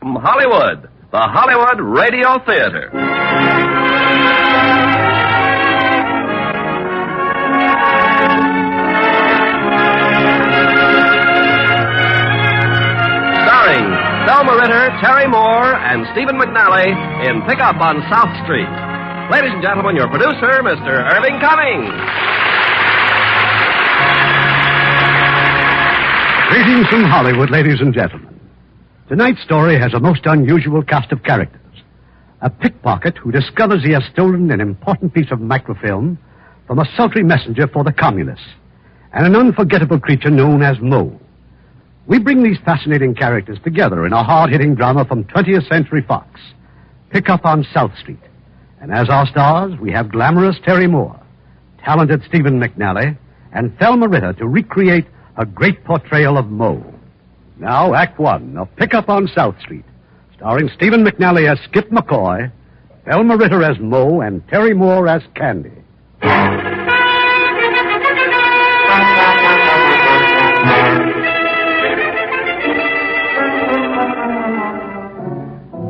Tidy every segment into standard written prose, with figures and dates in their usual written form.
From Hollywood, the Hollywood Radio Theater. Starring Thelma Ritter, Terry Moore, and Stephen McNally in Pickup on South Street. Ladies and gentlemen, your producer, Mr. Irving Cummings. Greetings from Hollywood, ladies and gentlemen. Tonight's story has a most unusual cast of characters. A pickpocket who discovers he has stolen an important piece of microfilm from a sultry messenger for the communists, and an unforgettable creature known as Mo. We bring these fascinating characters together in a hard-hitting drama from 20th Century Fox, Pickup on South Street. And as our stars, we have glamorous Terry Moore, talented Stephen McNally, and Thelma Ritter to recreate a great portrayal of Mo. Now, Act One of Pickup on South Street, starring Stephen McNally as Skip McCoy, Thelma Ritter as Mo, and Terry Moore as Candy.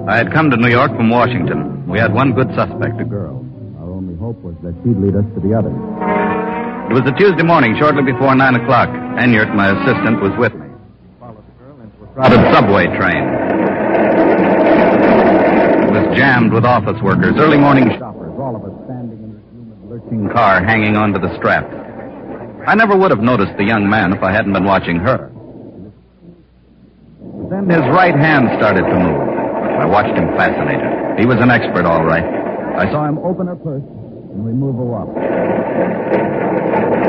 I had come to New York from Washington. We had one good suspect, a girl. Our only hope was that she'd lead us to the others. It was a Tuesday morning, shortly before 9 o'clock. Enyart, my assistant, was with me. We followed the girl into a crowded subway train. It was jammed with office workers, early morning shoppers, all of us standing in this humid, lurching car hanging onto the strap. I never would have noticed the young man if I hadn't been watching her. But then his right hand started to move. I watched him fascinated. He was an expert, all right. I saw him open her purse and remove a wallet.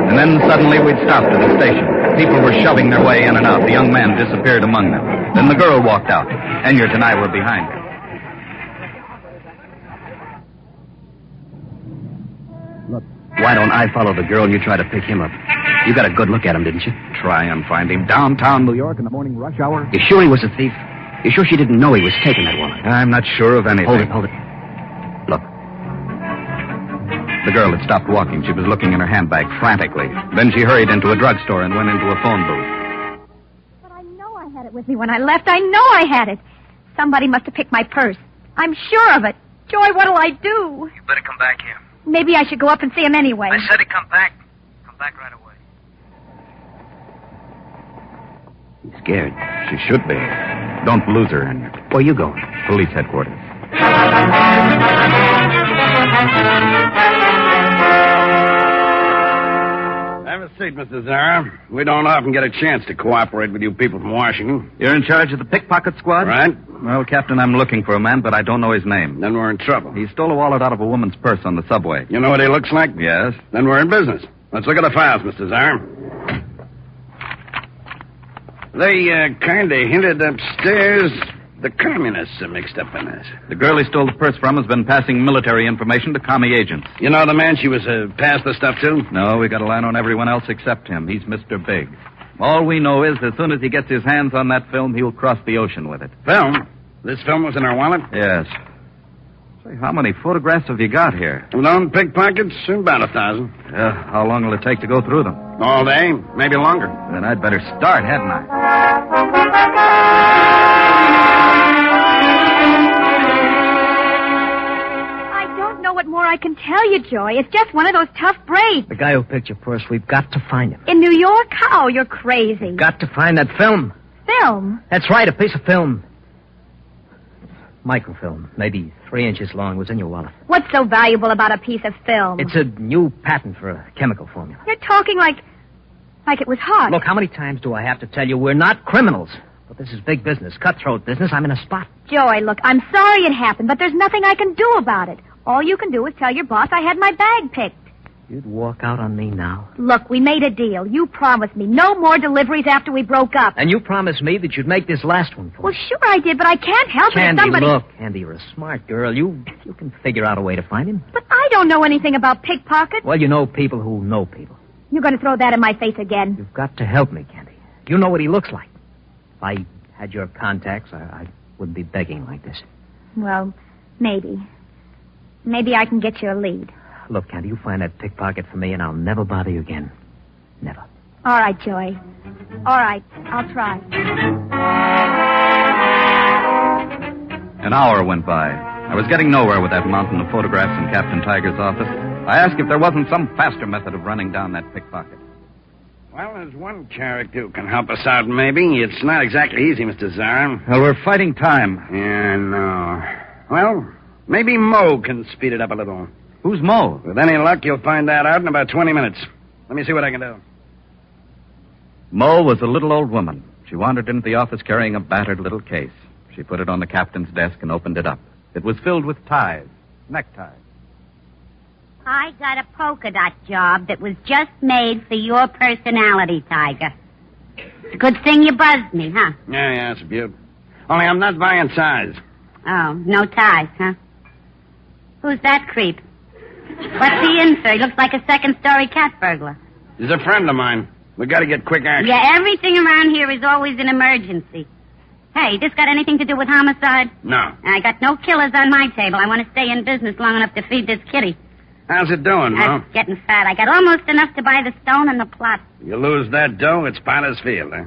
And then suddenly we'd stopped at the station. People were shoving their way in and out. The young man disappeared among them. Then the girl walked out. Enyart and I were behind her. Look, why don't I follow the girl and you try to pick him up? You got a good look at him, didn't you? Try and find him downtown New York in the morning rush hour? You sure he was a thief? You sure she didn't know he was taking that woman? I'm not sure of anything. Hold it. Look. The girl had stopped walking. She was looking in her handbag frantically. Then she hurried into a drugstore and went into a phone booth. But I know I had it with me when I left. I know I had it. Somebody must have picked my purse. I'm sure of it. Joy, what'll I do? You better come back here. Maybe I should go up and see him anyway. I said to come back. Come back right away. He's scared. She should be. Don't lose her, Enyart. Where you going? Police headquarters. Have a seat, Mr. Zara. We don't often get a chance to cooperate with you people from Washington. You're in charge of the pickpocket squad? Right. Well, Captain, I'm looking for a man, but I don't know his name. Then we're in trouble. He stole a wallet out of a woman's purse on the subway. You know what he looks like? Yes. Then we're in business. Let's look at the files, Mr. Zara. They kind of hinted upstairs the communists are mixed up in this. The girl he stole the purse from has been passing military information to commie agents. You know the man she was passed the stuff to? No, we got a line on everyone else except him. He's Mr. Big. All we know is as soon as he gets his hands on that film, he'll cross the ocean with it. Film? This film was in our wallet? Yes. Say, how many photographs have you got here? Known pickpockets? About 1,000. How long will it take to go through them? All day, maybe longer. Then I'd better start, hadn't I? I don't know what more I can tell you, Joy. It's just one of those tough breaks. The guy who picked your purse, we've got to find him. In New York? How? You're crazy. Got to find that film. Film? That's right, a piece of film. Microfilm, maybe 3 inches long, was in your wallet. What's so valuable about a piece of film? It's a new patent for a chemical formula. You're talking like it was hot. Look, how many times do I have to tell you we're not criminals? But this is big business, cutthroat business. I'm in a spot. Joy, look, I'm sorry it happened, but there's nothing I can do about it. All you can do is tell your boss I had my bag picked. You'd walk out on me now. Look, we made a deal. You promised me no more deliveries after we broke up. And you promised me that you'd make this last one for me. Well, sure I did, but I can't help it if Candy, somebody... look, Candy, you're a smart girl. You can figure out a way to find him. But I don't know anything about pickpockets. Well, you know people who know people. You're going to throw that in my face again. You've got to help me, Candy. You know what he looks like. If I had your contacts, I wouldn't be begging like this. Well, maybe. Maybe I can get you a lead. Look, Candy, you find that pickpocket for me, and I'll never bother you again. Never. All right, Joy. All right, I'll try. An hour went by. I was getting nowhere with that mountain of photographs in Captain Tiger's office. I asked if there wasn't some faster method of running down that pickpocket. Well, there's one character who can help us out, maybe. It's not exactly easy, Mr. Zara. Well, we're fighting time. Yeah, no. Well, maybe Mo can speed it up a little. Who's Mo? With any luck, you'll find that out in about 20 minutes. Let me see what I can do. Mo was a little old woman. She wandered into the office carrying a battered little case. She put it on the captain's desk and opened it up. It was filled with ties, neckties. I got a polka dot job that was just made for your personality, Tiger. It's a good thing you buzzed me, huh? Yeah, it's a beaut. Only I'm not buying ties. Oh, no ties, huh? Who's that creep? What's he in for? He looks like a second-story cat burglar. He's a friend of mine. We got to get quick action. Yeah, everything around here is always an emergency. Hey, this got anything to do with homicide? No. I got no killers on my table. I want to stay in business long enough to feed this kitty. How's it doing, Mo? It's getting fat. I got almost enough to buy the stone and the plot. You lose that dough, it's Potter's Field, huh?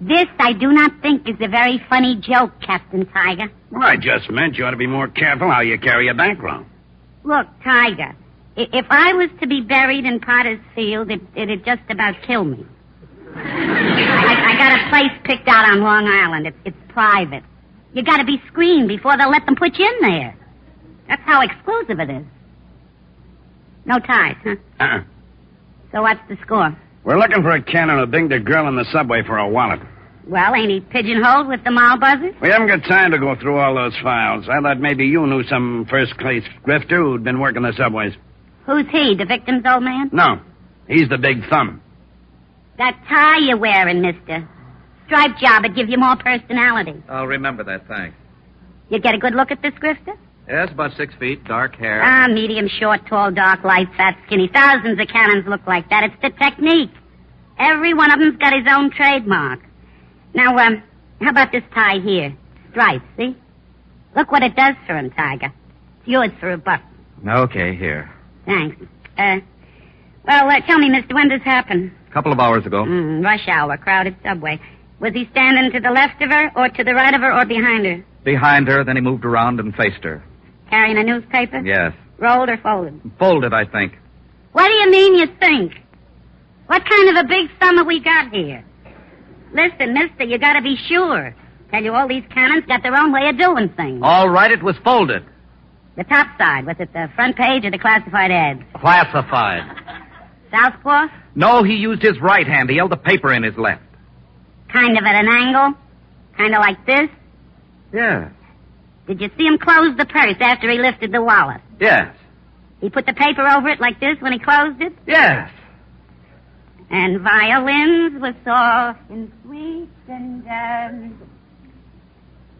This I do not think is a very funny joke, Captain Tiger. Well, I just meant you ought to be more careful how you carry a bankroll. Look, Tiger, if I was to be buried in Potter's Field, it'd just about kill me. I got a place picked out on Long Island. It's private. You got to be screened before they'll let them put you in there. That's how exclusive it is. No ties, huh? Uh-uh. So what's the score? We're looking for a cannon who dinged a girl in the subway for a wallet. Well, ain't he pigeonholed with the mall buzzers? We haven't got time to go through all those files. I thought maybe you knew some first-class grifter who'd been working the subways. Who's he, the victim's old man? No. He's the big thumb. That tie you're wearing, mister. Striped job would give you more personality. I'll remember that, thanks. You get a good look at this grifter? Yes, about 6 feet, dark hair. Medium, short, tall, dark, light, fat, skinny. Thousands of cannons look like that. It's the technique. Every one of them's got his own trademark. Now, how about this tie here? Stripes, see? Look what it does for him, Tiger. It's yours for $1. Okay, here. Thanks. Tell me, mister, when this happened? A couple of hours ago. Rush hour, crowded subway. Was he standing to the left of her, or to the right of her, or behind her? Behind her, then he moved around and faced her. Carrying a newspaper? Yes. Rolled or folded? Folded, I think. What do you mean you think? What kind of a big summer we got here? Listen, mister, you gotta be sure. Tell you, all these cannons got their own way of doing things. All right, it was folded. The top side, was it the front page or the classified ads? Classified. Southpaw? No, he used his right hand. He held the paper in his left. Kind of at an angle? Kind of like this? Yes. Did you see him close the purse after he lifted the wallet? Yes. He put the paper over it like this when he closed it? Yes. And violins were soft and sweet and,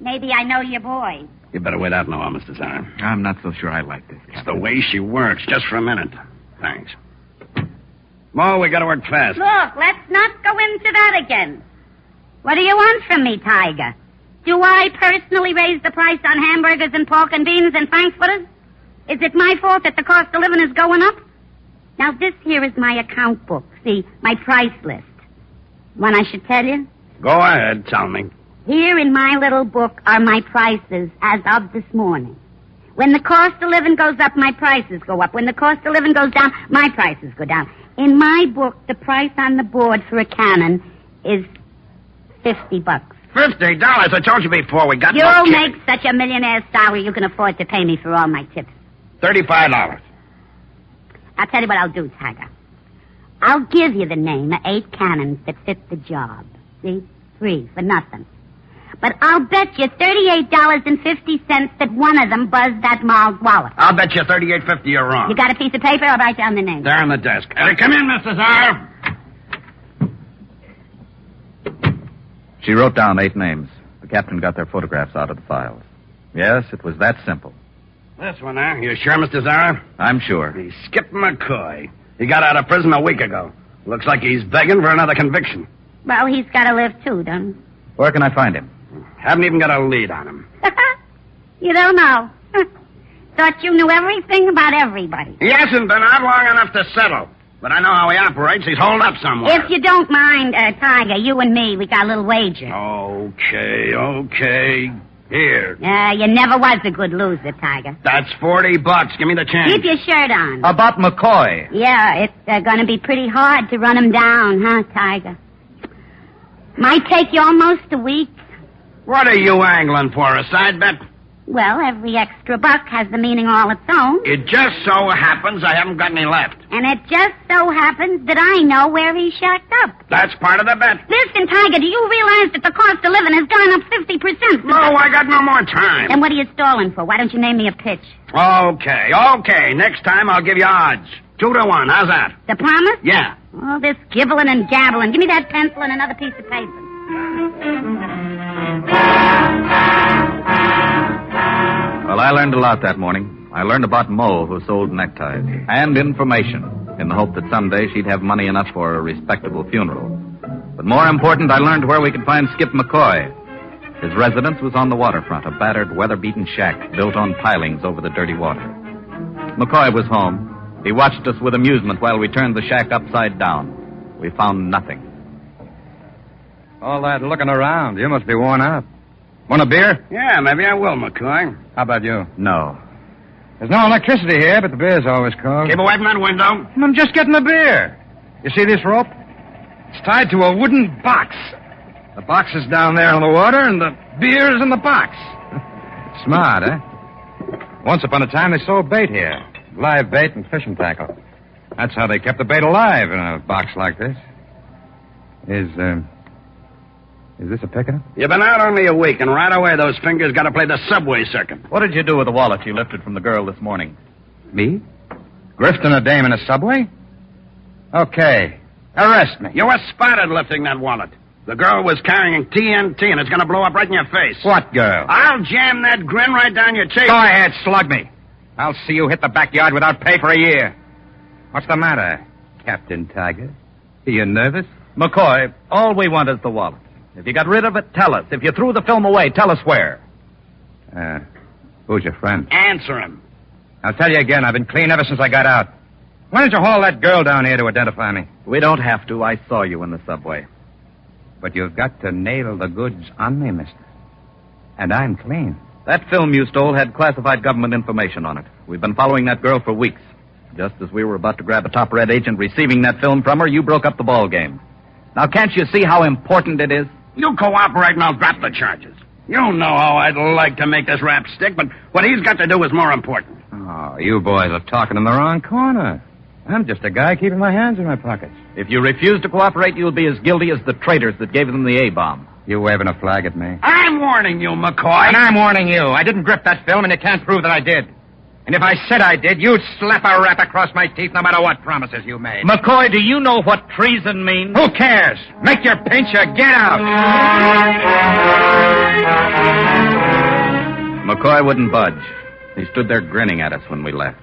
maybe I know your boy. You better wait out now, Mr. Zara. I'm not so sure I like this. It's the way she works. Just for a minute. Thanks. Mo, we gotta work fast. Look, let's not go into that again. What do you want from me, Tiger? Do I personally raise the price on hamburgers and pork and beans and frankfurters? Is it my fault that the cost of living is going up? Now, this here is my account book. See, my price list. One I should tell you? Go ahead, tell me. Here in my little book are my prices as of this morning. When the cost of living goes up, my prices go up. When the cost of living goes down, my prices go down. In my book, the price on the board for a cannon is $50. $50? I told you before, we got no You'll kidding. make such a millionaire's salary you can afford to pay me for all my tips. $35. I'll tell you what I'll do, Tiger. I'll give you the name of 8 cannons that fit the job. See? Free, for nothing. But I'll bet you $38.50 that one of them buzzed that Maul's wallet. I'll bet you $38.50 you're wrong. You got a piece of paper? I'll write down the name. There on the desk. Come in, Mr. Zara. She wrote down 8 names. The captain got their photographs out of the files. Yes, it was that simple. This one, huh? You sure, Mr. Zara? I'm sure. He's Skip McCoy. He got out of prison a week ago. Looks like he's begging for another conviction. Well, he's got to live, too, don't he? Where can I find him? Haven't even got a lead on him. You don't know. Thought you knew everything about everybody. He hasn't been out long enough to settle. But I know how he operates. He's holed up somewhere. If you don't mind, Tiger, you and me, we got a little wager. Okay. Here. You never was a good loser, Tiger. That's $40. Give me the change. Keep your shirt on. About McCoy. Yeah, it's going to be pretty hard to run him down, huh, Tiger? Might take you almost a week. What are you angling for, a side bet? Well, every extra buck has the meaning all its own. It just so happens I haven't got any left. And it just so happens that I know where he's shacked up. That's part of the bet. Listen, Tiger, do you realize that the cost of living has gone up 50%? No, I got no more time. Then what are you stalling for? Why don't you name me a pitch? Okay. Next time I'll give you odds. 2-1. How's that? The promise? Yeah. All this gibbling and gabbling. Give me that pencil and another piece of paper. Well, I learned a lot that morning. I learned about Mo, who sold neckties, and information, in the hope that someday she'd have money enough for a respectable funeral. But more important, I learned where we could find Skip McCoy. His residence was on the waterfront, a battered, weather-beaten shack built on pilings over the dirty water. McCoy was home. He watched us with amusement while we turned the shack upside down. We found nothing. All that looking around. You must be worn out. Want a beer? Yeah, maybe I will, McCoy. How about you? No. There's no electricity here, but the beer's always cold. Keep away from that window. I'm just getting a beer. You see this rope? It's tied to a wooden box. The box is down there in the water, and the beer is in the box. Smart, eh? Once upon a time, they sold bait here. Live bait and fishing tackle. That's how they kept the bait alive in a box like this. Is this a pickup? You've been out only a week, and right away those fingers got to play the subway circuit. What did you do with the wallet you lifted from the girl this morning? Me? Grifting a dame in a subway? Okay. Arrest me. You were spotted lifting that wallet. The girl was carrying TNT, and it's going to blow up right in your face. What girl? I'll jam that grin right down your cheek. Go ahead, slug me. I'll see you hit the backyard without pay for a year. What's the matter, Captain Tiger? Are you nervous? McCoy, all we want is the wallet. If you got rid of it, tell us. If you threw the film away, tell us where. Who's your friend? Answer him. I'll tell you again, I've been clean ever since I got out. Why didn't you haul that girl down here to identify me? We don't have to. I saw you in the subway. But you've got to nail the goods on me, mister. And I'm clean. That film you stole had classified government information on it. We've been following that girl for weeks. Just as we were about to grab a top red agent receiving that film from her, you broke up the ball game. Now, can't you see how important it is? You cooperate and I'll drop the charges. You know how I'd like to make this rap stick, but what he's got to do is more important. Oh, you boys are talking in the wrong corner. I'm just a guy keeping my hands in my pockets. If you refuse to cooperate, you'll be as guilty as the traitors that gave them the A-bomb. You waving a flag at me? I'm warning you, McCoy. And I'm warning you. I didn't grip that film, and you can't prove that I did. And if I said I did, you'd slap a rap across my teeth no matter what promises you made. McCoy, do you know what treason means? Who cares? Make your pinch or get out. McCoy wouldn't budge. He stood there grinning at us when we left.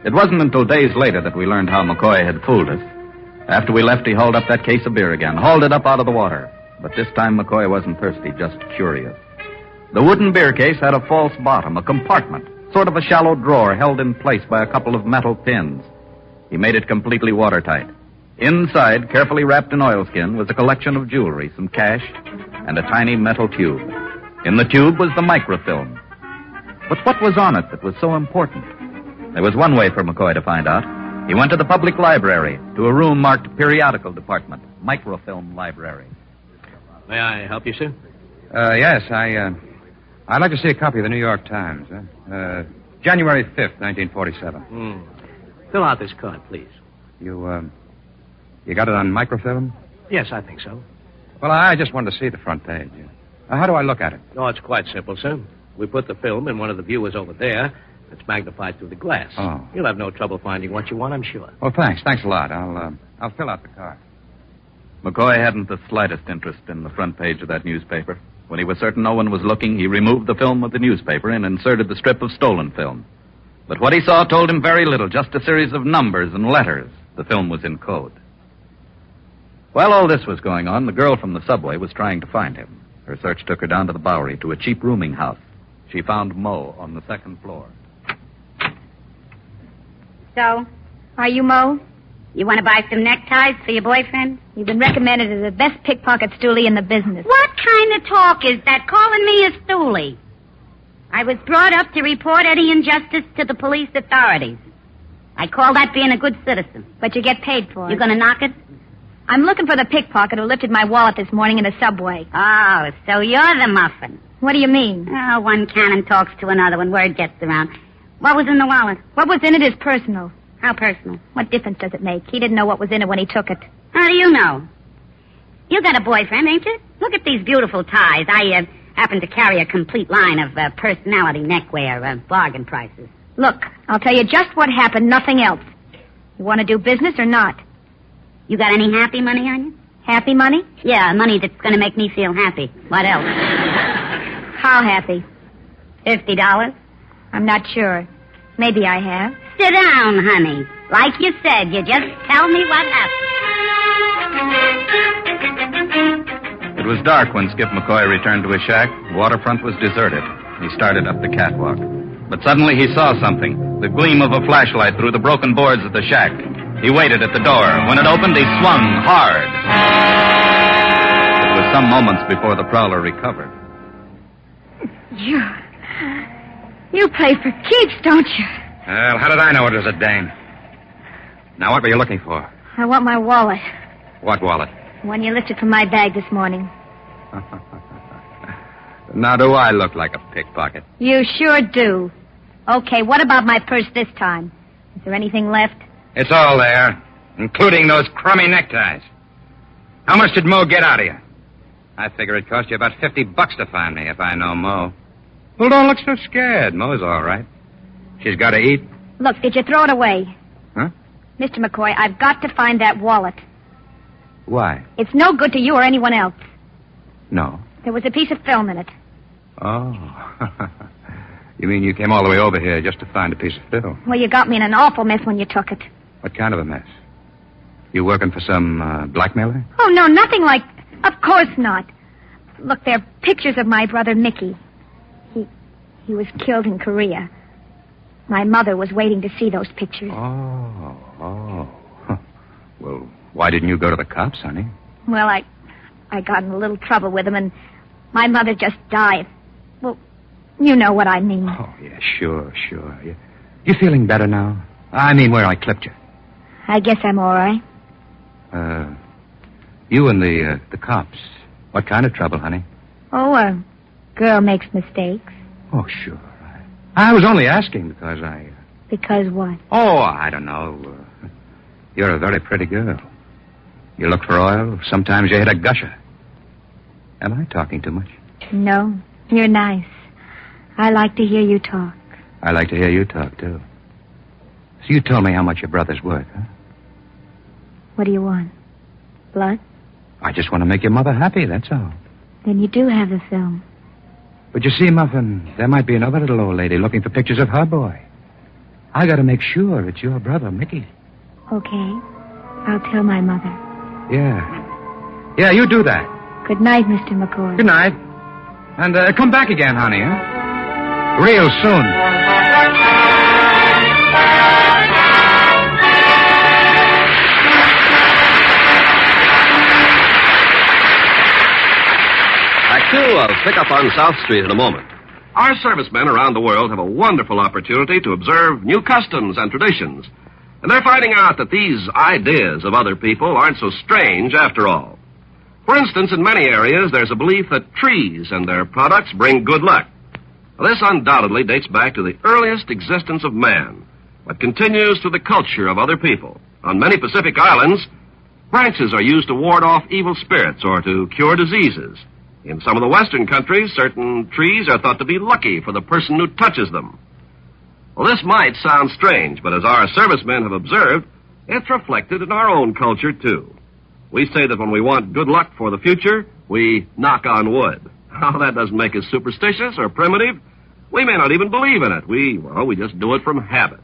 It wasn't until days later that we learned how McCoy had fooled us. After we left, he hauled up that case of beer again, hauled it up out of the water. But this time, McCoy wasn't thirsty, just curious. The wooden beer case had a false bottom, a compartment, sort of a shallow drawer held in place by a couple of metal pins. He made it completely watertight. Inside, carefully wrapped in oilskin, was a collection of jewelry, some cash, and a tiny metal tube. In the tube was the microfilm. But what was on it that was so important? There was one way for McCoy to find out. He went to the public library, to a room marked Periodical Department, Microfilm Library. May I help you, sir? Yes, I'd like to see a copy of the New York Times. January 5th, 1947. Fill out this card, please. You got it on microfilm? Yes, I think so. Well, I just wanted to see the front page. How do I look at it? Oh, it's quite simple, sir. We put the film in one of the viewers over there. It's magnified through the glass. Oh. You'll have no trouble finding what you want, I'm sure. Well, thanks. Thanks a lot. I'll fill out the card. McCoy hadn't the slightest interest in the front page of that newspaper. When he was certain no one was looking, he removed the film of the newspaper and inserted the strip of stolen film. But what he saw told him very little, just a series of numbers and letters. The film was in code. While all this was going on, the girl from the subway was trying to find him. Her search took her down to the Bowery, to a cheap rooming house. She found Mo on the second floor. So, are you Mo? You want to buy some neckties for your boyfriend? You've been recommended as the best pickpocket stoolie in the business. What kind of talk is that, calling me a stoolie? I was brought up to report any injustice to the police authorities. I call that being a good citizen. But you get paid for it. You gonna knock it? I'm looking for the pickpocket who lifted my wallet this morning in the subway. Oh, so you're the muffin. What do you mean? Oh, one cannon talks to another when word gets around. What was in the wallet? What was in it is personal. How personal? What difference does it make? He didn't know what was in it when he took it. How do you know? You got a boyfriend, ain't you? Look at these beautiful ties. I happen to carry a complete line of personality neckwear, bargain prices. Look, I'll tell you just what happened, nothing else. You want to do business or not? You got any happy money on you? Happy money? Yeah, money that's going to make me feel happy. What else? How happy? $50? I'm not sure. Maybe I have. Sit down, honey. Like you said, you just tell me what happened. It was dark when Skip McCoy returned to his shack. The waterfront was deserted. He started up the catwalk. But suddenly he saw something. The gleam of a flashlight through the broken boards of the shack. He waited at the door. When it opened, he swung hard. It was some moments before the prowler recovered. You play for keeps, don't you? Well, how did I know it was a dame? Now, what were you looking for? I want my wallet. What wallet? The one you lifted from my bag this morning. Now, do I look like a pickpocket? You sure do. Okay, what about my purse this time? Is there anything left? It's all there, including those crummy neckties. How much did Mo get out of you? I figure it cost you about $50 to find me, if I know Mo. Well, don't look so scared. Mo's all right. She's got to eat. Look, did you throw it away? Huh? Mr. McCoy, I've got to find that wallet. Why? It's no good to you or anyone else. No. There was a piece of film in it. Oh. You mean you came all the way over here just to find a piece of film? Well, you got me in an awful mess when you took it. What kind of a mess? You working for some blackmailer? Oh, no, nothing like... Of course not. Look, they're pictures of my brother Mickey. He was killed in Korea. My mother was waiting to see those pictures. Oh. Well, why didn't you go to the cops, honey? Well, I got in a little trouble with them, and my mother just died. Well, you know what I mean. Oh, yeah, sure. You feeling better now? I mean, where I clipped you. I guess I'm all right. You and the cops. What kind of trouble, honey? Oh, a girl makes mistakes. Oh, sure. I was only asking because I... Because what? Oh, I don't know. You're a very pretty girl. You look for oil. Sometimes you hit a gusher. Am I talking too much? No, you're nice. I like to hear you talk. I like to hear you talk, too. So you told me how much your brother's worth, huh? What do you want? Blood? I just want to make your mother happy, that's all. Then you do have the film. But you see, Muffin, there might be another little old lady looking for pictures of her boy. I got to make sure it's your brother, Mickey. Okay. I'll tell my mother. Yeah, you do that. Good night, Mr. McCoy. Good night. And come back again, honey, huh? Real soon. Act 2 of Pick Up on South Street in a moment. Our servicemen around the world have a wonderful opportunity to observe new customs and traditions. And they're finding out that these ideas of other people aren't so strange after all. For instance, in many areas, there's a belief that trees and their products bring good luck. Now, this undoubtedly dates back to the earliest existence of man, but continues through the culture of other people. On many Pacific islands, branches are used to ward off evil spirits or to cure diseases. In some of the Western countries, certain trees are thought to be lucky for the person who touches them. Well, this might sound strange, but as our servicemen have observed, it's reflected in our own culture, too. We say that when we want good luck for the future, we knock on wood. Now, that doesn't make us superstitious or primitive. We may not even believe in it. We just do it from habit.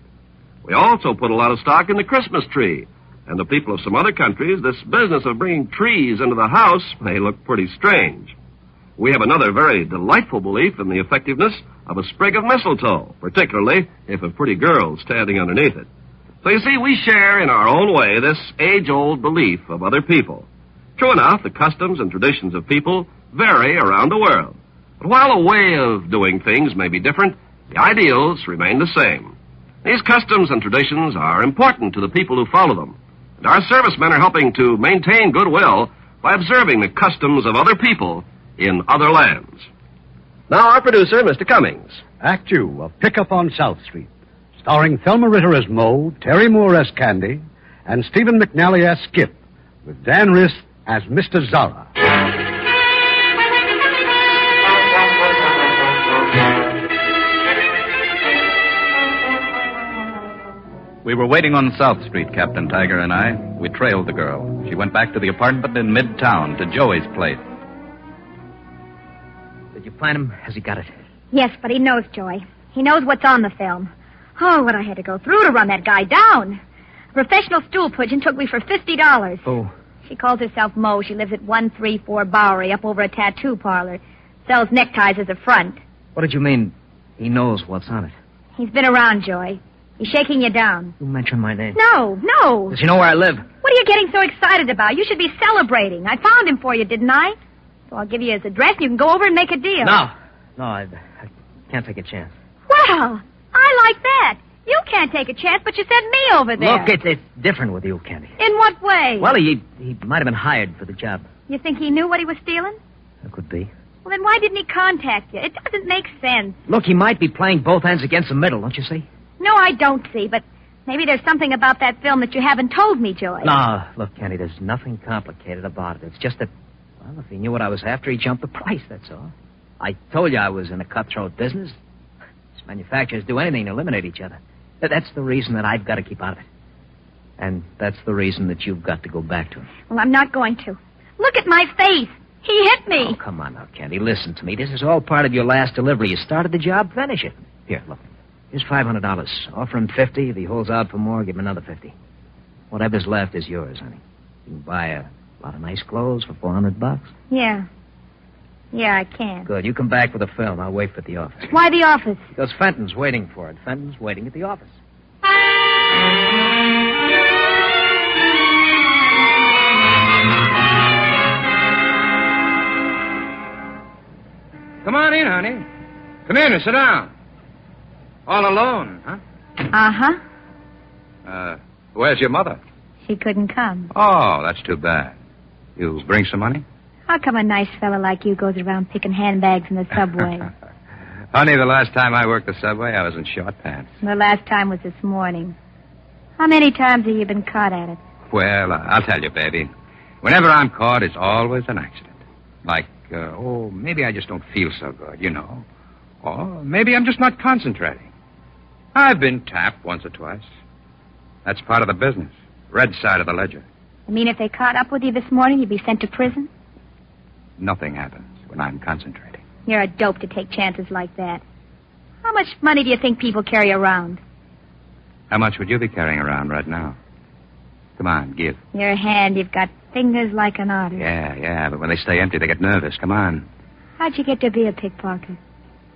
We also put a lot of stock in the Christmas tree. And the people of some other countries, this business of bringing trees into the house may look pretty strange. We have another very delightful belief in the effectiveness of a sprig of mistletoe, particularly if a pretty girl's standing underneath it. So you see, we share in our own way this age-old belief of other people. True enough, the customs and traditions of people vary around the world. But while a way of doing things may be different, the ideals remain the same. These customs and traditions are important to the people who follow them. And our servicemen are helping to maintain goodwill by observing the customs of other people in other lands. Now, our producer, Mr. Cummings. Act 2 of Pickup on South Street, starring Thelma Ritter as Moe, Terry Moore as Candy, and Stephen McNally as Skip, with Dan Riss as Mr. Zara. We were waiting on South Street, Captain Tiger and I. We trailed the girl. She went back to the apartment in Midtown, to Joey's place. Did you find him? Has he got it? Yes, but he knows, Joy. He knows what's on the film. Oh, what I had to go through to run that guy down. A professional stool pigeon took me for $50. Oh. She calls herself Moe. She lives at 134 Bowery, up over a tattoo parlor. Sells neckties as a front. What did you mean, he knows what's on it? He's been around, Joy. He's shaking you down. You mentioned my name. No. Does he know where I live? What are you getting so excited about? You should be celebrating. I found him for you, didn't I? So I'll give you his address and you can go over and make a deal. No, I can't take a chance. Well, I like that. You can't take a chance, but you sent me over there. Look, it's different with you, Candy. In what way? Well, he might have been hired for the job. You think he knew what he was stealing? That could be. Well, then why didn't he contact you? It doesn't make sense. Look, he might be playing both ends against the middle, don't you see? No, I don't see, but maybe there's something about that film that you haven't told me, Joy. No, look, Candy, there's nothing complicated about it. It's just that, well, if he knew what I was after, he jumped the price, that's all. I told you I was in a cutthroat business. These manufacturers do anything to eliminate each other. That's the reason that I've got to keep out of it. And that's the reason that you've got to go back to him. Well, I'm not going to. Look at my face. He hit me. Oh, come on now, Candy. Listen to me. This is all part of your last delivery. You started the job, finish it. Here, look. Here's $500. Offer him $50. If he holds out for more, give him another $50. Whatever's left is yours, honey. You can buy a lot of nice clothes for $400. Yeah, I can. Good. You come back with the film. I'll wait for the office. Why the office? Because Fenton's waiting for it. Fenton's waiting at the office. Come on in, honey. Come in and sit down. All alone, huh? Uh-huh. Where's your mother? She couldn't come. Oh, that's too bad. You bring some money? How come a nice fella like you goes around picking handbags in the subway? Honey, the last time I worked the subway, I was in short pants. The last time was this morning. How many times have you been caught at it? Well, I'll tell you, baby. Whenever I'm caught, it's always an accident. Like, maybe I just don't feel so good, you know. Or maybe I'm just not concentrating. I've been tapped once or twice. That's part of the business. Red side of the ledger. You mean if they caught up with you this morning, you'd be sent to prison? Nothing happens when I'm concentrating. You're a dope to take chances like that. How much money do you think people carry around? How much would you be carrying around right now? Come on, give. Your hand, you've got fingers like an otter. Yeah, but when they stay empty, they get nervous. Come on. How'd you get to be a pickpocket?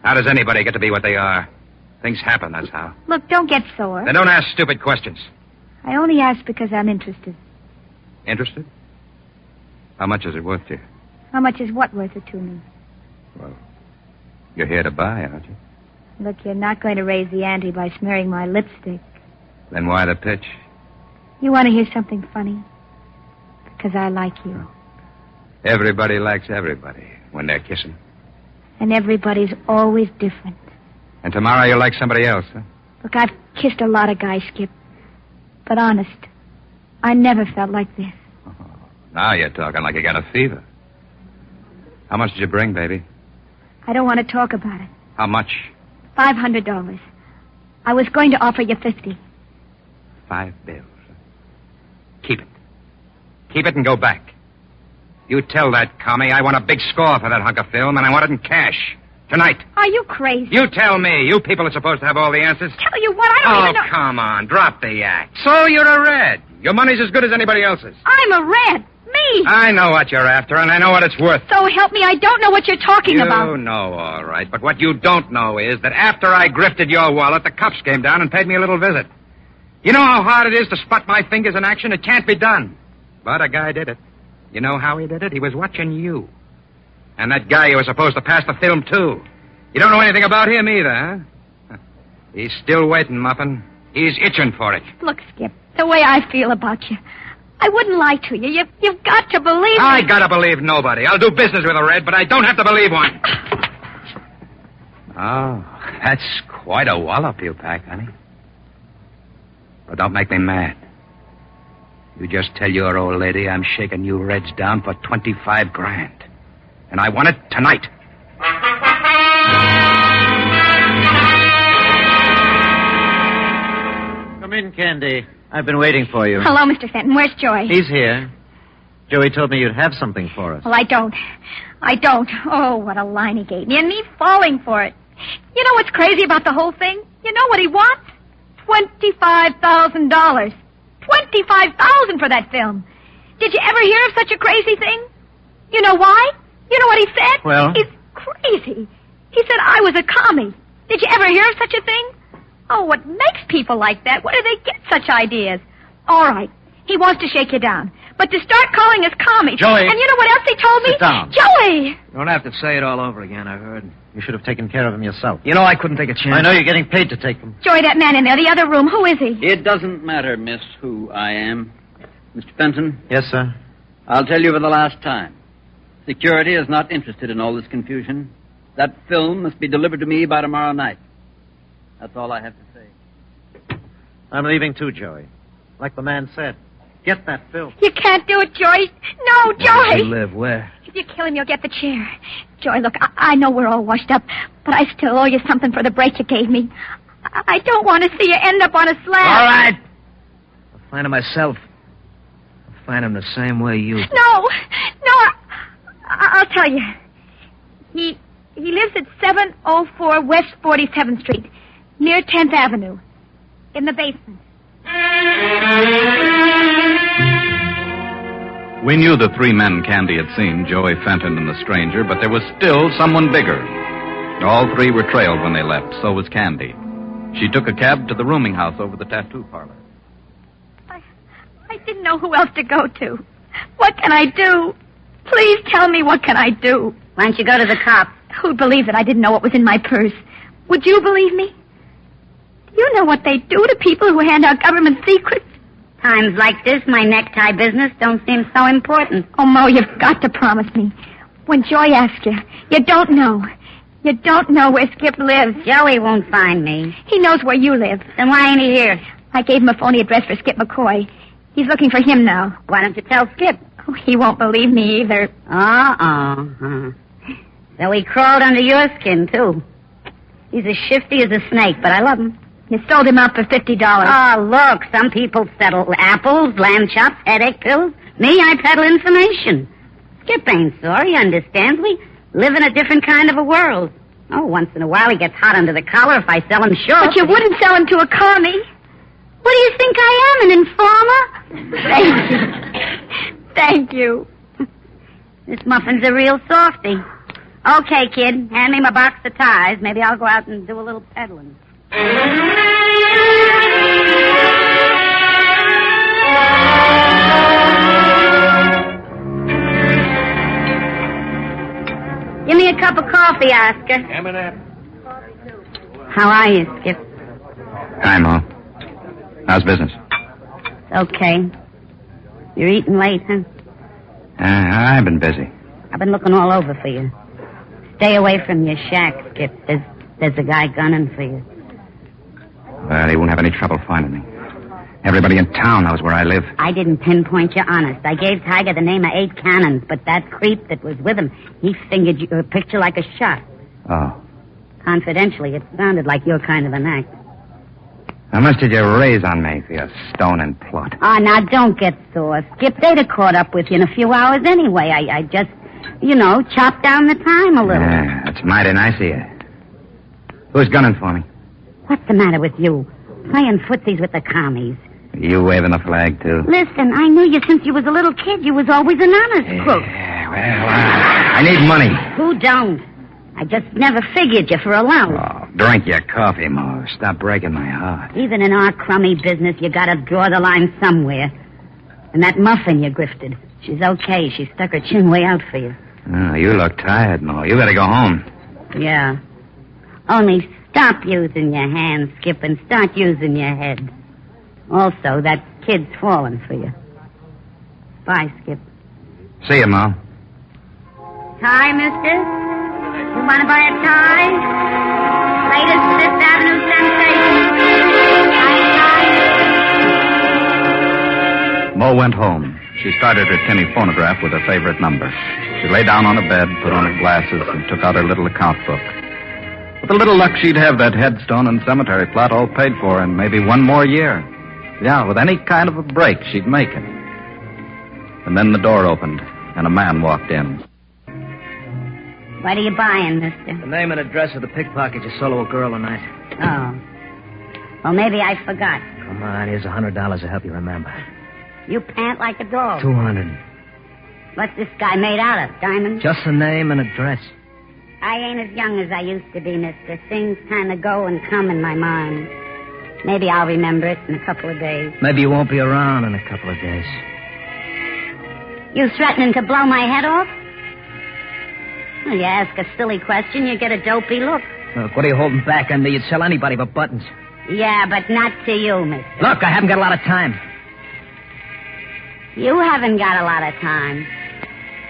How does anybody get to be what they are? Things happen, that's how. Look, don't get sore. Then don't ask stupid questions. I only ask because I'm interested. Interested? How much is it worth to you? How much is what worth it to me? Well, you're here to buy, aren't you? Look, you're not going to raise the ante by smearing my lipstick. Then why the pitch? You want to hear something funny? Because I like you. Everybody likes everybody when they're kissing. And everybody's always different. And tomorrow you'll like somebody else, huh? Look, I've kissed a lot of guys, Skip. But honest, I never felt like this. Oh, now you're talking like you got a fever. How much did you bring, baby? I don't want to talk about it. How much? $500. I was going to offer you 50. 5 bills. Keep it. Keep it and go back. You tell that commie I want a big score for that hunk of film, and I want it in cash. Tonight. Are you crazy? You tell me. You people are supposed to have all the answers. Tell you what, I don't even know... Oh, come on. Drop the act. So you're a red. Your money's as good as anybody else's. I'm a red. Me. I know what you're after, and I know what it's worth. So help me, I don't know what you're talking about. You know, all right. But what you don't know is that after I grifted your wallet, the cops came down and paid me a little visit. You know how hard it is to spot my fingers in action? It can't be done. But a guy did it. You know how he did it? He was watching you. And that guy you were supposed to pass the film to. You don't know anything about him either, huh? He's still waiting, Muffin. He's itching for it. Look, Skip, the way I feel about you, I wouldn't lie to you. You've got to believe me. I gotta believe nobody. I'll do business with a Red, but I don't have to believe one. Oh, that's quite a wallop you pack, honey. But don't make me mad. You just tell your old lady I'm shaking you Reds down for $25,000. And I want it tonight. Come in, Candy. I've been waiting for you. Hello, Mr. Fenton. Where's Joey? He's here. Joey told me you'd have something for us. Well, I don't. Oh, what a line he gave me, and me falling for it. You know what's crazy about the whole thing? You know what he wants? $25,000. $25,000 for that film. Did you ever hear of such a crazy thing? You know why? You know what he said? Well? He's crazy. He said I was a commie. Did you ever hear of such a thing? Oh, what makes people like that? Where do they get such ideas? All right. He wants to shake you down. But to start calling us commies... Joey! And you know what else he told me? Sit down. Joey! You don't have to say it all over again, I heard. You should have taken care of him yourself. You know I couldn't take a chance. I know you're getting paid to take them. Joey, that man in there, the other room, who is he? It doesn't matter, miss, who I am. Mr. Fenton? Yes, sir? I'll tell you for the last time. Security is not interested in all this confusion. That film must be delivered to me by tomorrow night. That's all I have to say. I'm leaving too, Joey. Like the man said. Get that film. You can't do it, Joey. No, Joey. Where does he live? Where? If you kill him, you'll get the chair. Joey, look, I know we're all washed up, but I still owe you something for the break you gave me. I don't want to see you end up on a slab. All right. I'll find him myself. I'll find him the same way you... No, I'll tell you. He lives at 704 West 47th Street, near 10th Avenue, in the basement. We knew the three men Candy had seen, Joey, Fenton, and the stranger, but there was still someone bigger. All three were trailed when they left, so was Candy. She took a cab to the rooming house over the tattoo parlor. I didn't know who else to go to. What can I do? Please tell me, what can I do? Why don't you go to the cops? Who'd believe that I didn't know what was in my purse? Would you believe me? Do you know what they do to people who hand out government secrets? Times like this, my necktie business don't seem so important. Oh, Mo, you've got to promise me. When Joy asks you, you don't know. You don't know where Skip lives. Joey won't find me. He knows where you live. Then why ain't he here? I gave him a phony address for Skip McCoy. He's looking for him now. Why don't you tell Skip? Oh, he won't believe me either. So he crawled under your skin, too. He's as shifty as a snake, but I love him. You sold him out for $50. Oh, look, some people settle apples, lamb chops, headache pills. Me, I peddle information. Skip ain't sore, he understands. We live in a different kind of a world. Oh, once in a while he gets hot under the collar if I sell him short. But you wouldn't sell him to a commie. What do you think I am, an informer? Thank you. This muffin's a real softy. Okay, kid, hand me my box of ties. Maybe I'll go out and do a little peddling. Give me a cup of coffee, Oscar. How are you, Skip? Hi, Ma. How's business? Okay. You're eating late, huh? I've been busy. I've been looking all over for you. Stay away from your shack, Skip. There's a guy gunning for you. Well, he won't have any trouble finding me. Everybody in town knows where I live. I didn't pinpoint you honest. I gave Tiger the name of 8 Cannons, but that creep that was with him, he fingered your picture like a shot. Oh. Confidentially, it sounded like your kind of an act. How much did you raise on me for your stoning plot? Oh, now, don't get sore, Skip. They'd have caught up with you in a few hours anyway. I just, chopped down the time a little. Yeah, that's mighty nice of you. Who's gunning for me? What's the matter with you? Playing footsies with the commies. You waving the flag, too? Listen, I knew you since you was a little kid. You was always an honest crook. Yeah, well, I need money. Who don't? I just never figured you for a louse. Oh, drink your coffee, Mo. Stop breaking my heart. Even in our crummy business, you gotta draw the line somewhere. And that muffin you grifted, she's okay. She stuck her chin way out for you. Oh, you look tired, Mo. You better go home. Yeah. Only stop using your hands, Skip, and start using your head. Also, that kid's falling for you. Bye, Skip. See you, Mo. Tie, mister? You want to buy a tie? Latest Fifth Avenue sensation. Mo went home. She started her tinny phonograph with her favorite number. She lay down on a bed, put on her glasses, and took out her little account book. With a little luck, she'd have that headstone and cemetery plot all paid for in maybe one more year. Yeah, with any kind of a break, she'd make it. And then the door opened, and a man walked in. What are you buying, mister? The name and address of the pickpocket you sold to a girl tonight. Oh. Well, maybe I forgot. Come on, here's $100 to help you remember. You pant like a dog. 200. What's this guy made out of, diamonds? Just the name and address. I ain't as young as I used to be, mister. Things kind of go and come in my mind. Maybe I'll remember it in a couple of days. Maybe you won't be around in a couple of days. You threatening to blow my head off? Well, you ask a silly question, you get a dopey look. Look, what are you holding back on me? You'd sell anybody but buttons. Yeah, but not to you, mister. Look, I haven't got a lot of time. You haven't got a lot of time.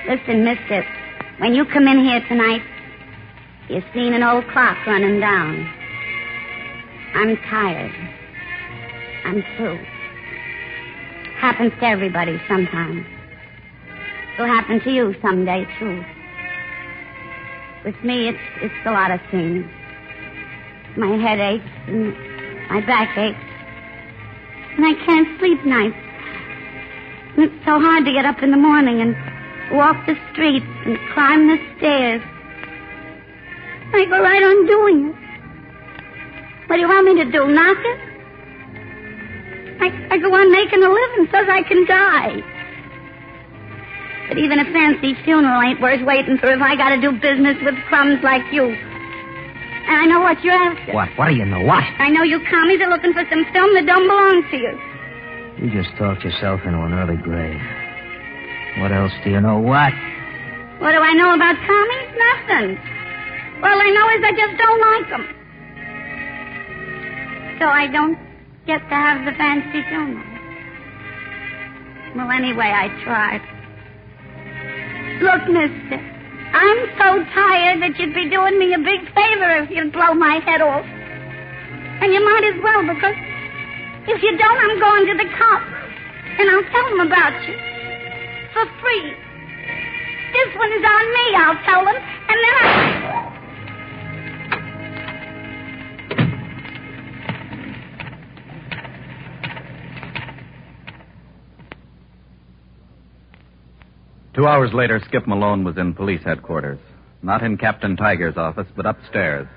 Listen, mister, when you come in here tonight, you've seen an old clock running down. I'm tired. I'm through. Happens to everybody sometimes. It'll happen to you someday, too. With me, it's a lot of things. My head aches and my back aches. And I can't sleep nights. And it's so hard to get up in the morning and walk the streets and climb the stairs. I go right on doing it. What do you want me to do, knock it? I go on making a living so I can die. But even a fancy funeral ain't worth waiting for if I got to do business with crumbs like you. And I know what you're after. What? What do you know? What? I know you commies are looking for some film that don't belong to you. You just talked yourself into an early grave. What else do you know? What? What do I know about commies? Nothing. All I know is I just don't like them. So I don't get to have the fancy funeral. Well, anyway, I tried. Look, mister, I'm so tired that you'd be doing me a big favor if you'd blow my head off. And you might as well, because if you don't, I'm going to the cops. And I'll tell them about you. For free. This one is on me, I'll tell them. And then I... 2 hours later, Skip Malone was in police headquarters. Not in Captain Tiger's office, but upstairs,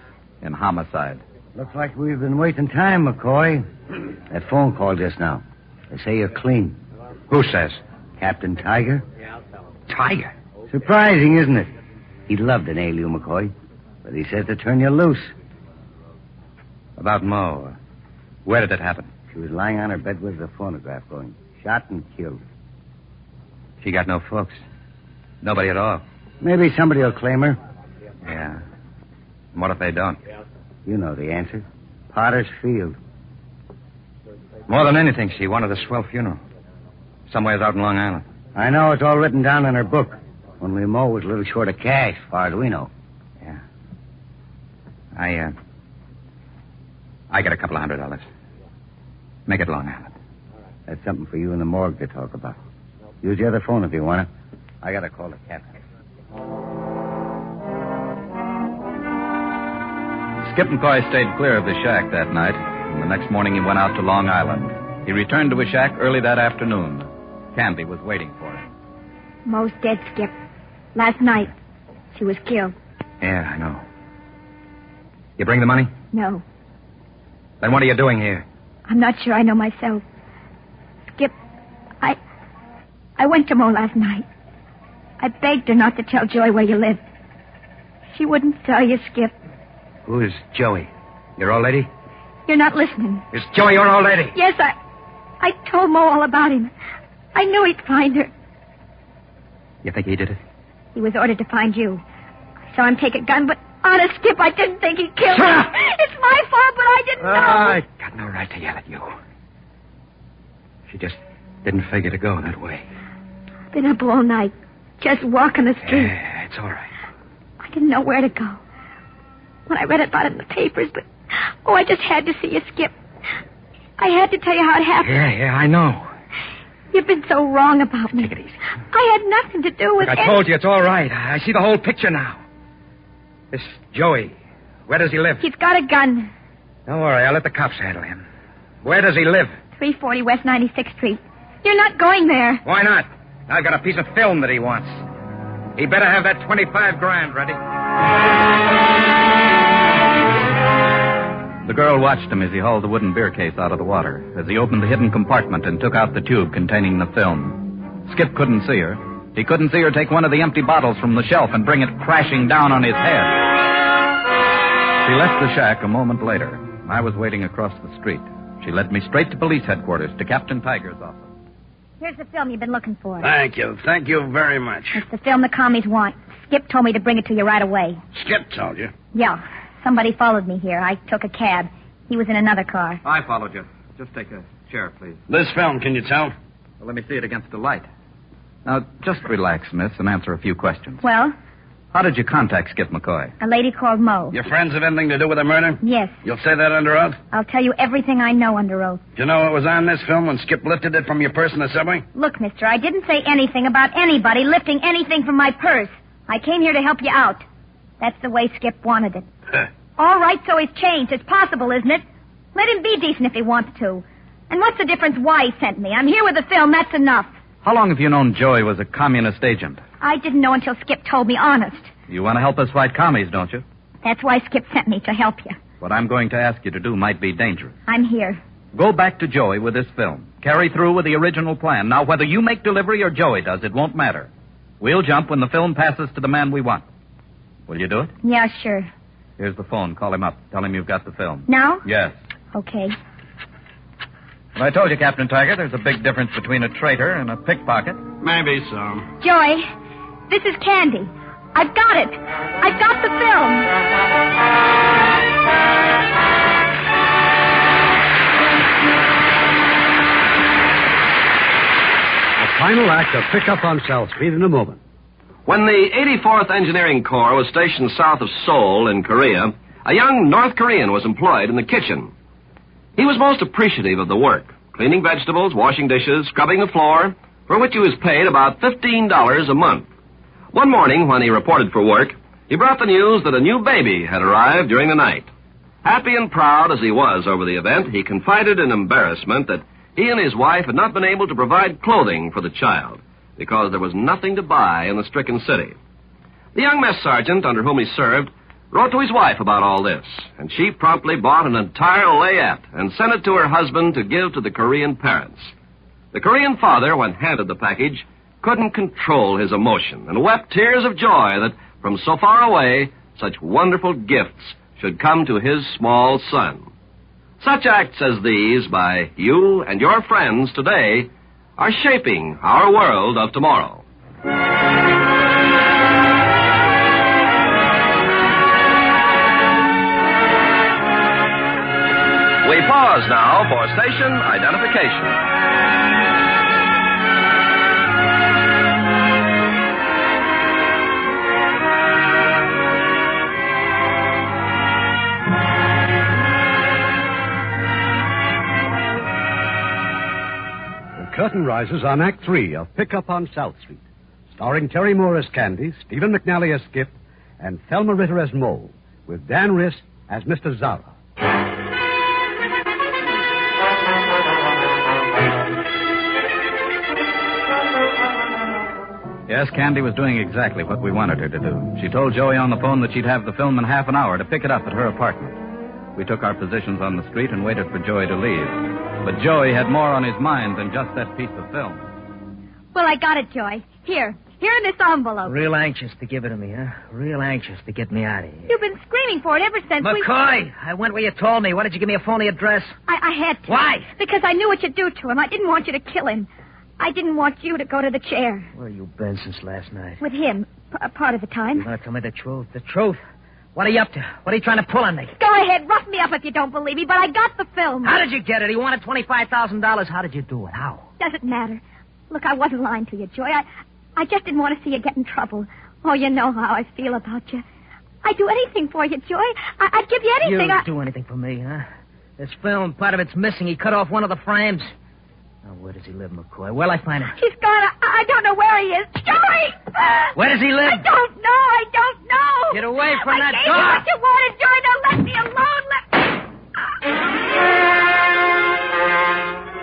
in homicide. Looks like we've been wasting time, McCoy. That phone call just now. They say you're clean. Who says? Captain Tiger. Yeah, I'll tell him. Tiger? Surprising, isn't it? He'd love to nail you, McCoy. But he says to turn you loose. About Mo. Where did it happen? She was lying on her bed with the phonograph going. Shot and killed. She got no folks. Nobody at all. Maybe somebody will claim her. Yeah. And what if they don't? You know the answer. Potter's Field. More than anything, she wanted a swell funeral. Somewhere's out in Long Island. I know, it's all written down in her book. Only Mo was a little short of cash, as far as we know. Yeah. I got $200. Make it Long Island. That's something for you and the morgue to talk about. Use the other phone if you want to. I got to call the captain. Skip McCoy stayed clear of the shack that night, and the next morning he went out to Long Island. He returned to his shack early that afternoon. Candy was waiting for him. Mo's dead, Skip. Last night, she was killed. Yeah, I know. You bring the money? No, Then what are you doing here? I'm not sure I know myself. Skip, I went to Mo last night. I begged her not to tell Joy where you lived. She wouldn't tell you, Skip. Who is Joey? Your old lady? You're not listening. Is Joey your old lady? Yes, I told Mo all about him. I knew he'd find her. You think he did it? He was ordered to find you. I saw him take a gun, but honest, Skip, I didn't think he'd kill her. It's my fault, but I didn't know. I got no right to yell at you. She just didn't figure to go that way. Been up all night, just walking the street. Yeah, it's all right. I didn't know where to go. When I read about it in the papers, but... Oh, I just had to see you, Skip. I had to tell you how it happened. Yeah, I know. You've been so wrong about me. Take it easy. I had nothing to do with Look, I told you, it's all right. I see the whole picture now. This Joey, where does he live? He's got a gun. Don't worry, I'll let the cops handle him. Where does he live? 340 West 96th Street. You're not going there. Why not? I've got a piece of film that he wants. He better have that 25 grand ready. The girl watched him as he hauled the wooden beer case out of the water, as he opened the hidden compartment and took out the tube containing the film. Skip couldn't see her. He couldn't see her take one of the empty bottles from the shelf and bring it crashing down on his head. She left the shack a moment later. I was waiting across the street. She led me straight to police headquarters, to Captain Tiger's office. Here's the film you've been looking for. Thank you. Thank you very much. It's the film the commies want. Skip told me to bring it to you right away. Skip told you? Yeah. Somebody followed me here. I took a cab. He was in another car. I followed you. Just take a chair, please. This film, can you tell? Well, let me see it against the light. Now, just relax, miss, and answer a few questions. Well? How did you contact Skip McCoy? A lady called Mo. Your friends have anything to do with the murder? Yes. You'll say that under oath? I'll tell you everything I know under oath. Do you know what was on this film when Skip lifted it from your purse in the subway? Look, mister, I didn't say anything about anybody lifting anything from my purse. I came here to help you out. That's the way Skip wanted it. All right, so he's changed. It's possible, isn't it? Let him be decent if he wants to. And what's the difference why he sent me? I'm here with the film. That's enough. How long have you known Joey was a communist agent? I didn't know until Skip told me, honest. You want to help us fight commies, don't you? That's why Skip sent me, to help you. What I'm going to ask you to do might be dangerous. I'm here. Go back to Joey with this film. Carry through with the original plan. Now, whether you make delivery or Joey does, it won't matter. We'll jump when the film passes to the man we want. Will you do it? Yeah, sure. Here's the phone. Call him up. Tell him you've got the film. Now? Yes. Okay. Well, I told you, Captain Tiger, there's a big difference between a traitor and a pickpocket. Maybe so. Joy, this is Candy. I've got it. I've got the film. The final act of Pickup on South Street in a moment. When the 84th Engineering Corps was stationed south of Seoul in Korea, a young North Korean was employed in the kitchen. He was most appreciative of the work, cleaning vegetables, washing dishes, scrubbing the floor, for which he was paid about $15 a month. One morning, when he reported for work, he brought the news that a new baby had arrived during the night. Happy and proud as he was over the event, he confided in embarrassment that he and his wife had not been able to provide clothing for the child because there was nothing to buy in the stricken city. The young mess sergeant under whom he served wrote to his wife about all this, and she promptly bought an entire layette and sent it to her husband to give to the Korean parents. The Korean father, when handed the package, couldn't control his emotion and wept tears of joy that from so far away, such wonderful gifts should come to his small son. Such acts as these by you and your friends today are shaping our world of tomorrow. We pause now for station identification. The curtain rises on Act 3 of Pickup on South Street, starring Terry Moore as Candy, Stephen McNally as Skip, and Thelma Ritter as Mo, with Dan Riss as Mr. Zara. Yes, Candy was doing exactly what we wanted her to do. She told Joey on the phone that she'd have the film in half an hour to pick it up at her apartment. We took our positions on the street and waited for Joey to leave. But Joey had more on his mind than just that piece of film. Well, I got it, Joy. Here Here in this envelope. Real anxious to give it to me, huh? Real anxious to get me out of here. You've been screaming for it ever since McCoy, I went where you told me. Why did you give me a phony address? I had to. Why? Because I knew what you'd do to him. I didn't want you to kill him. I didn't want you to go to the chair. Where you been since last night? With him, part of the time. You're going to tell me the truth? The truth? What are you up to? What are you trying to pull on me? Go ahead, rough me up if you don't believe me, but I got the film. How did you get it? He wanted $25,000. How did you do it? How? Doesn't matter. Look, I wasn't lying to you, Joy. I just didn't want to see you get in trouble. Oh, you know how I feel about you. I'd do anything for you, Joy. I'd give you anything. You'd do anything for me, huh? This film, part of it's missing. He cut off one of the frames. Now, where does he live, McCoy? Where'll I find him? He's gone. I don't know where he is. Joy! Where does he live? I don't know. I don't know. Get away from that door. I gave you what you wanted, Joy. Now let me alone.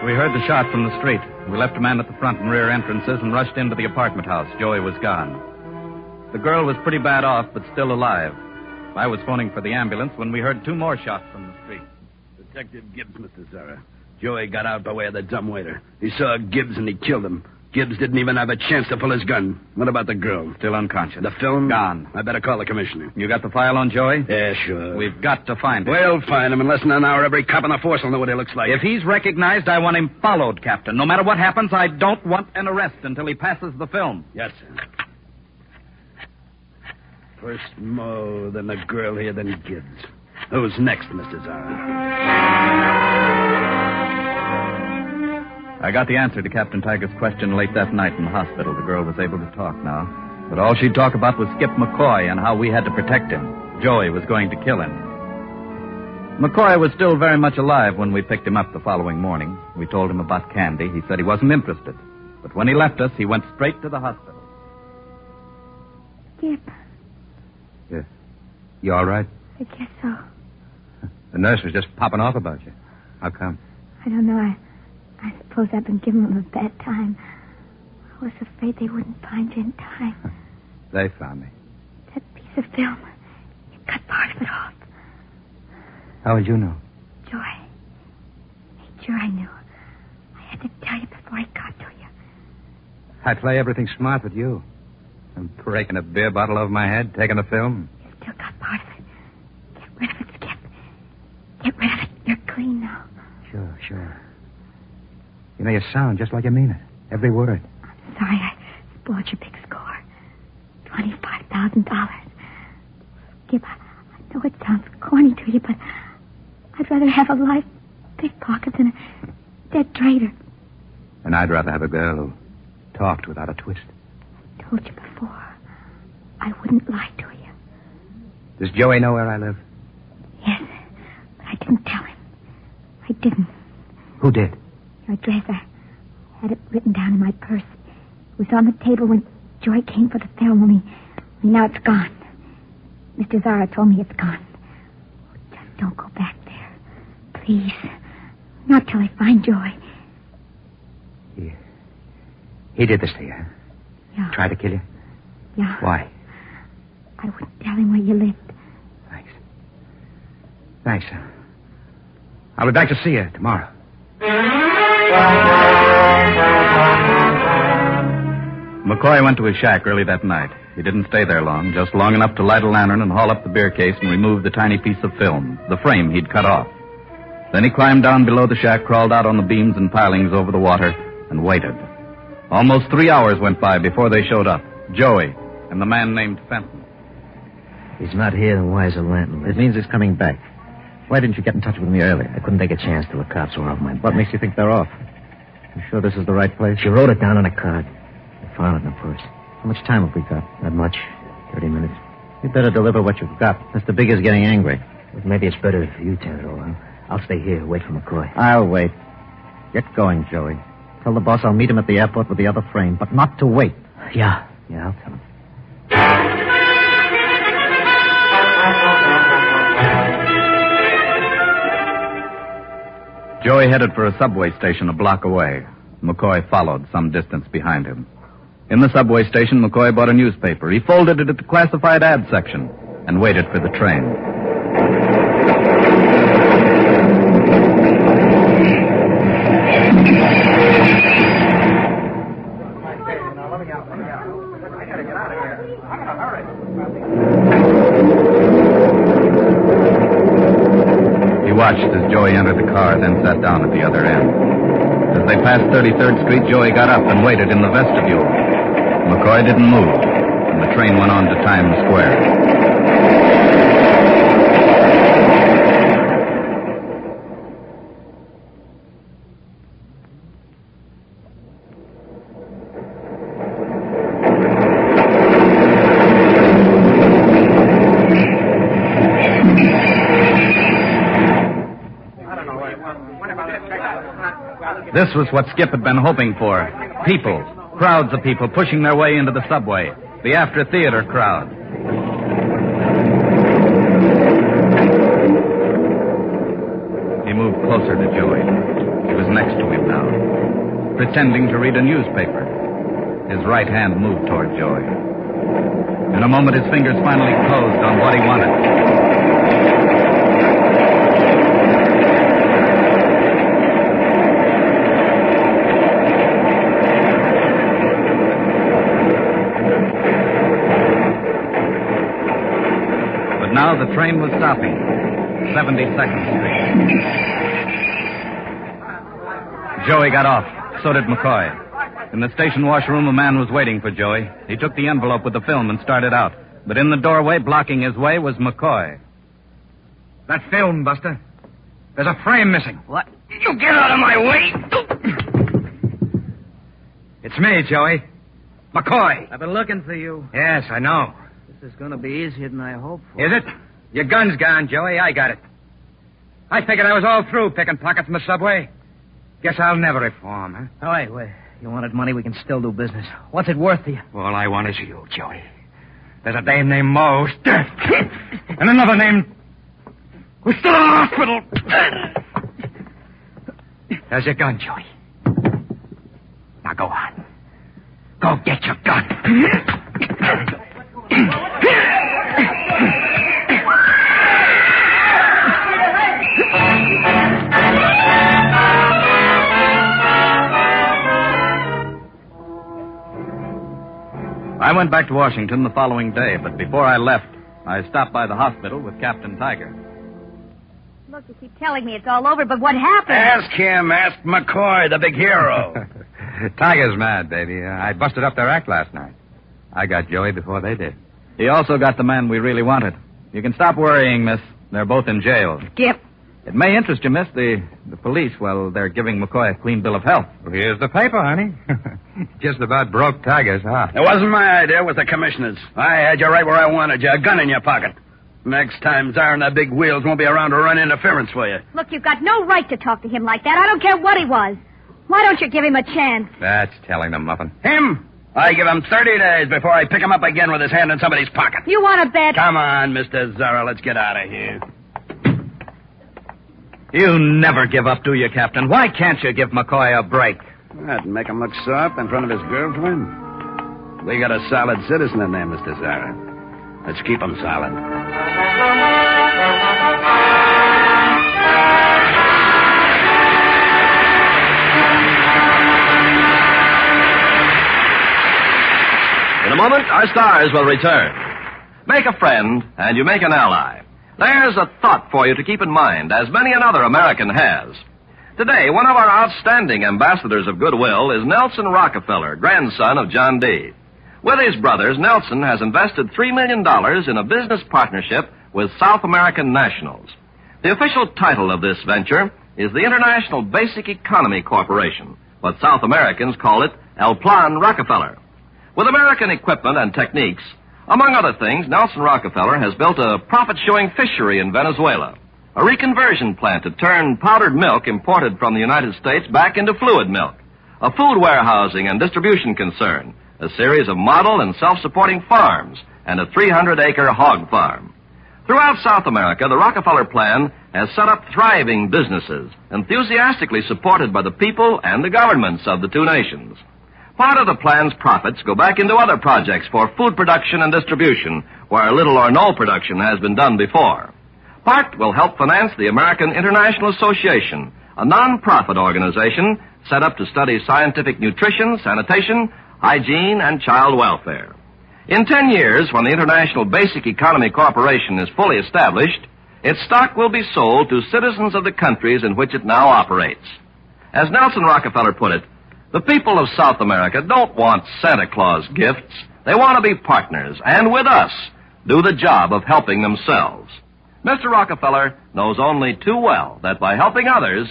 We heard the shot from the street. We left a man at the front and rear entrances and rushed into the apartment house. Joey was gone. The girl was pretty bad off, but still alive. I was phoning for the ambulance when we heard two more shots from the street. Detective Gibbs, Mr. Zara. Joey got out by way of the dumbwaiter. He saw Gibbs and he killed him. Gibbs didn't even have a chance to pull his gun. What about the girl? Still unconscious. The film? Gone. I better call the commissioner. You got the file on Joey? Yeah, sure. We've got to find him. We'll find him. In less than an hour, every cop on the force will know what he looks like. If he's recognized, I want him followed, Captain. No matter what happens, I don't want an arrest until he passes the film. Yes, sir. First Mo, then the girl here, then Gibbs. Who's next, Mr. Zara? I got the answer to Captain Tiger's question late that night in the hospital. The girl was able to talk now. But all she'd talk about was Skip McCoy and how we had to protect him. Joey was going to kill him. McCoy was still very much alive when we picked him up the following morning. We told him about Candy. He said he wasn't interested. But when he left us, he went straight to the hospital. Skip. Yeah. You all right? I guess so. The nurse was just popping off about you. How come? I don't know. I suppose I've been giving them a bad time. I was afraid they wouldn't find you in time. They found me. That piece of film, it cut part of it off. How would you know? Joy. Made sure I knew. I had to tell you before I got to you. I play everything smart with you. I'm breaking a beer bottle over my head, taking the film. You still got part of it. Get rid of it, Skip. Get rid of it. You're clean now. Sure. You know, you sound just like you mean it. Every word. I'm sorry I spoiled your big score. $25,000. Skip, I know it sounds corny to you, but I'd rather have a live pickpocket than a dead traitor. And I'd rather have a girl who talked without a twist. I told you before. I wouldn't lie to you. Does Joey know where I live? Yes, but I didn't tell him. I didn't. Who did? Your address, I had it written down in my purse. It was on the table when Joy came for the film, only now it's gone. Mr. Zara told me it's gone. Just don't go back there. Please. Not till I find Joy. He did this to you, huh? Yeah. Tried to kill you? Yeah. Why? I wouldn't tell him where you lived. Thanks. I'll be back to see you tomorrow. McCoy went to his shack early that night. He didn't stay there long, just long enough to light a lantern and haul up the beer case and remove the tiny piece of film, the frame he'd cut off. Then he climbed down below the shack, crawled out on the beams and pilings over the water, and waited. Almost 3 hours went by before they showed up. Joey and the man named Fenton. He's not here, then why is the lantern lit? It means he's coming back. Why didn't you get in touch with me earlier? I couldn't take a chance till the cops were off my butt. What makes you think they're off? You sure this is the right place? She wrote it down on a card. I found it in her purse. How much time have we got? Not much. 30 minutes. You'd better deliver what you've got. Mr. Big is getting angry. But maybe it's better if you turn it over. I'll stay here, wait for McCoy. I'll wait. Get going, Joey. Tell the boss I'll meet him at the airport with the other frame, but not to wait. Yeah, I'll tell him. Joey headed for a subway station a block away. McCoy followed some distance behind him. In the subway station, McCoy bought a newspaper. He folded it at the classified ad section and waited for the train. watched as Joey entered the car, then sat down at the other end. As they passed 33rd Street, Joey got up and waited in the vestibule. McCoy didn't move, and the train went on to Times Square. This was what Skip had been hoping for. People, crowds of people pushing their way into the subway. The after-theater crowd. He moved closer to Joey. He was next to him now, pretending to read a newspaper. His right hand moved toward Joey. In a moment, his fingers finally closed on what he wanted. Now the train was stopping. 72nd Street. Joey got off. So did McCoy. In the station washroom, a man was waiting for Joey. He took the envelope with the film and started out. But in the doorway, blocking his way, was McCoy. That film, Buster. There's a frame missing. What? You get out of my way! It's me, Joey. McCoy. I've been looking for you. Yes, I know. This is going to be easier than I hoped for. Is it? Your gun's gone, Joey. I got it. I figured I was all through picking pockets in the subway. Guess I'll never reform, huh? Oh, wait. You wanted money, we can still do business. What's it worth to you? All I want is you, Joey. There's a dame named Mo who's dead. And another named... who's still in the hospital. There's your gun, Joey. Now go on. Go get your gun. I went back to Washington the following day, but before I left, I stopped by the hospital with Captain Tiger. Look, you keep telling me it's all over, but what happened? Ask him. Ask McCoy, the big hero. Tiger's mad, baby. I busted up their act last night. I got Joey before they did. He also got the man we really wanted. You can stop worrying, miss. They're both in jail. Skip. It may interest you, miss. The police, well, they're giving McCoy a clean bill of health. Well, here's the paper, honey. Just about broke Tiger's heart. It wasn't my idea. It was the commissioner's. I had you right where I wanted you. A gun in your pocket. Next time, Czar and the big wheels won't be around to run interference for you. Look, you've got no right to talk to him like that. I don't care what he was. Why don't you give him a chance? That's telling them nothing. Him? I give him 30 days before I pick him up again with his hand in somebody's pocket. You want to bet? Come on, Mr. Zara. Let's get out of here. You never give up, do you, Captain? Why can't you give McCoy a break? That'd make him look soft in front of his girlfriend. We got a solid citizen in there, Mr. Zara. Let's keep him solid. In a moment, our stars will return. Make a friend, and you make an ally. There's a thought for you to keep in mind, as many another American has. Today, one of our outstanding ambassadors of goodwill is Nelson Rockefeller, grandson of John D. With his brothers, Nelson has invested $3 million in a business partnership with South American nationals. The official title of this venture is the International Basic Economy Corporation, but South Americans call it El Plan Rockefeller. With American equipment and techniques, among other things, Nelson Rockefeller has built a profit-showing fishery in Venezuela, a reconversion plant to turn powdered milk imported from the United States back into fluid milk, a food warehousing and distribution concern, a series of model and self-supporting farms, and a 300-acre hog farm. Throughout South America, the Rockefeller plan has set up thriving businesses, enthusiastically supported by the people and the governments of the two nations. Part of the plan's profits go back into other projects for food production and distribution, where little or no production has been done before. Part will help finance the American International Association, a non-profit organization set up to study scientific nutrition, sanitation, hygiene, and child welfare. In 10 years, when the International Basic Economy Corporation is fully established, its stock will be sold to citizens of the countries in which it now operates. As Nelson Rockefeller put it, the people of South America don't want Santa Claus gifts. They want to be partners, and with us, do the job of helping themselves. Mr. Rockefeller knows only too well that by helping others,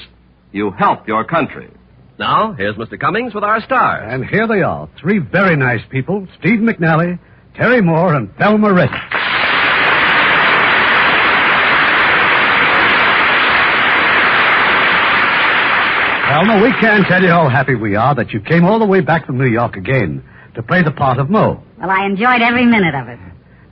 you help your country. Now, here's Mr. Cummings with our stars. And here they are, three very nice people, Steve McNally, Terry Moore, and Thelma Ritter. Thelma, we can't tell you how happy we are that you came all the way back from New York again to play the part of Mo. Well, I enjoyed every minute of it.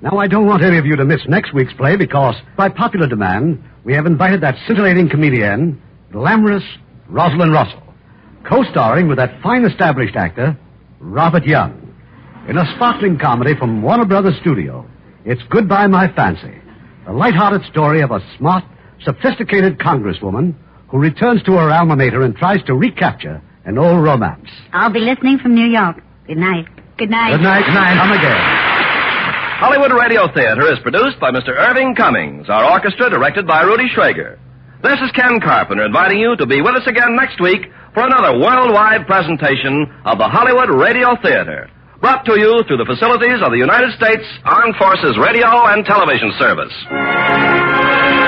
Now, I don't want any of you to miss next week's play because, by popular demand, we have invited that scintillating comedian, glamorous Rosalind Russell, co-starring with that fine established actor, Robert Young, in a sparkling comedy from Warner Brothers Studio. It's Goodbye, My Fancy, the light-hearted story of a smart, sophisticated congresswoman who returns to her alma mater and tries to recapture an old romance. I'll be listening from New York. Good night. Good night. Good night. Good night. Come again. Hollywood Radio Theater is produced by Mr. Irving Cummings, our orchestra directed by Rudy Schrager. This is Ken Carpenter inviting you to be with us again next week for another worldwide presentation of the Hollywood Radio Theater, brought to you through the facilities of the United States Armed Forces Radio and Television Service.